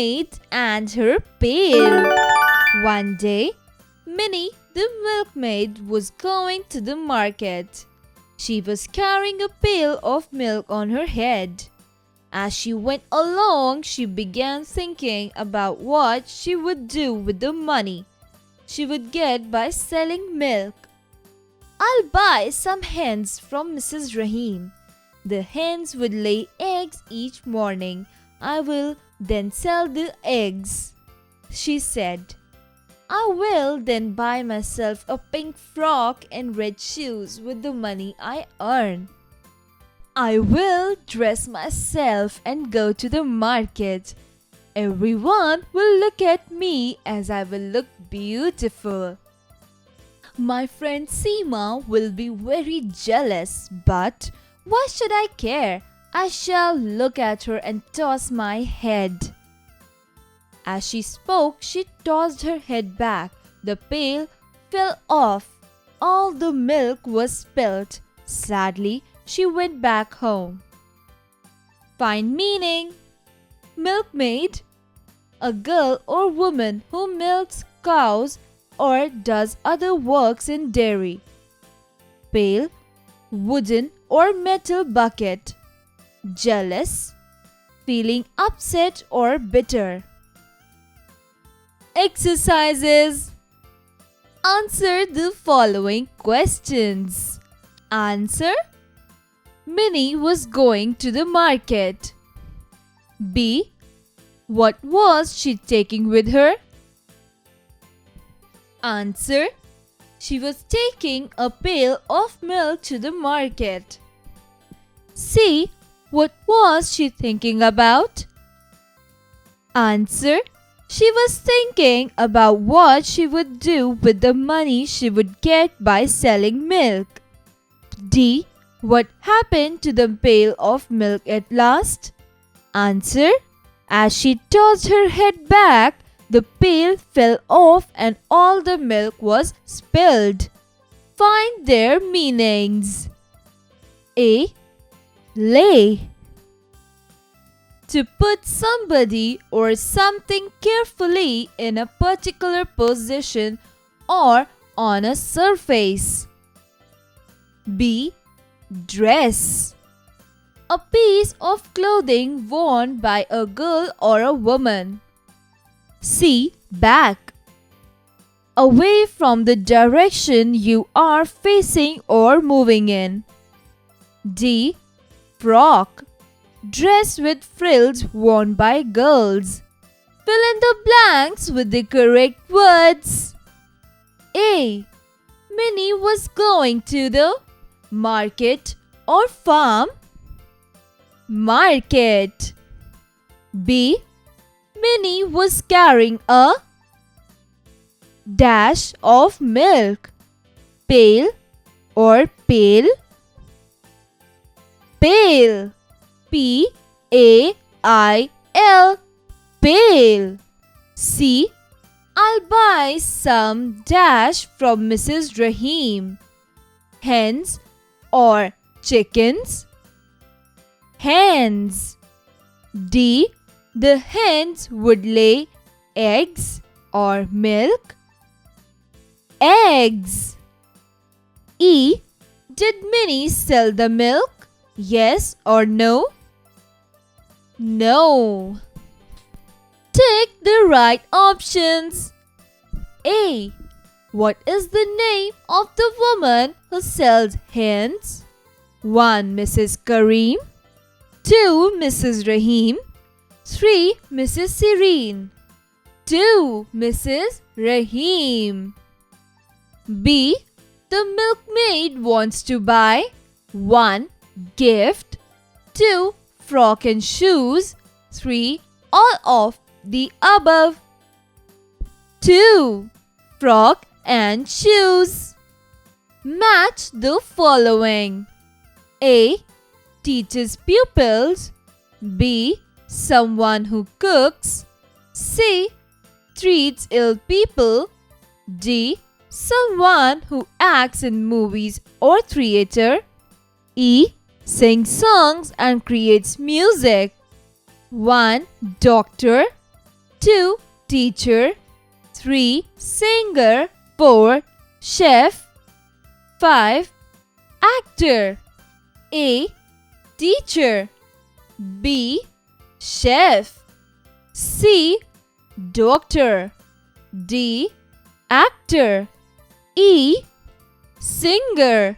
milkmaid and her pail. One day, Minnie, the milkmaid, was going to the market. She was carrying a pail of milk on her head. As she went along, she began thinking about what she would do with the money she would get by selling milk. "I'll buy some hens from Mrs. Rahim. The hens would lay eggs each morning. I will then sell the eggs," she said. "I will then buy myself a pink frock and red shoes with the money I earn. I will dress myself and go to the market. Everyone will look at me as I will look beautiful. My friend Seema will be very jealous, but why should I care? I shall look at her and toss my head." As she spoke, she tossed her head back. The pail fell off. All the milk was spilt. Sadly, she went back home. Find meaning. Milkmaid, a girl or woman who milks cows or does other works in dairy. Pail, wooden or metal bucket. Jealous, feeling upset or bitter. Exercises. Answer the following questions. Answer: Minnie was going to the market. B. What was she taking with her? Answer: she was taking a pail of milk to the market. C. What was she thinking about? Answer: she was thinking about what she would do with the money she would get by selling milk. D. What happened to the pail of milk at last? Answer: as she tossed her head back, the pail fell off and all the milk was spilled. Find their meanings. A. Lay. To put somebody or something carefully in a particular position or on a surface. B. Dress. A piece of clothing worn by a girl or a woman. C. Back. Away from the direction you are facing or moving in. D. Frock. Dress with frills worn by girls. Fill in the blanks with the correct words. A. Minnie was going to the market or farm. Market. B. Minnie was carrying a dash of milk. Pail or pail. Pail. P-A-I-L. Pail. C. I'll buy some dash from Mrs. Rahim. Hens or chickens. Hens. D. The hens would lay eggs or milk. Eggs. E. Did Minnie sell the milk? Yes or no? No. Take the right options. A. What is the name of the woman who sells hens? 1. Mrs. Kareem. 2. Mrs. Rahim. 3. Mrs. Serene. 2. Mrs. Rahim. B. The milkmaid wants to buy 1. Gift. 2. Frock and shoes. 3. All of the above. 2. Frock and shoes. Match the following. A. Teaches pupils. B. Someone who cooks. C. Treats ill people. D. Someone who acts in movies or theater. E. Sings songs and creates music. 1. Doctor. 2. Teacher. 3. Singer. 4. Chef. 5. Actor. A. Teacher. B. Chef. C. Doctor. D. Actor. E. Singer.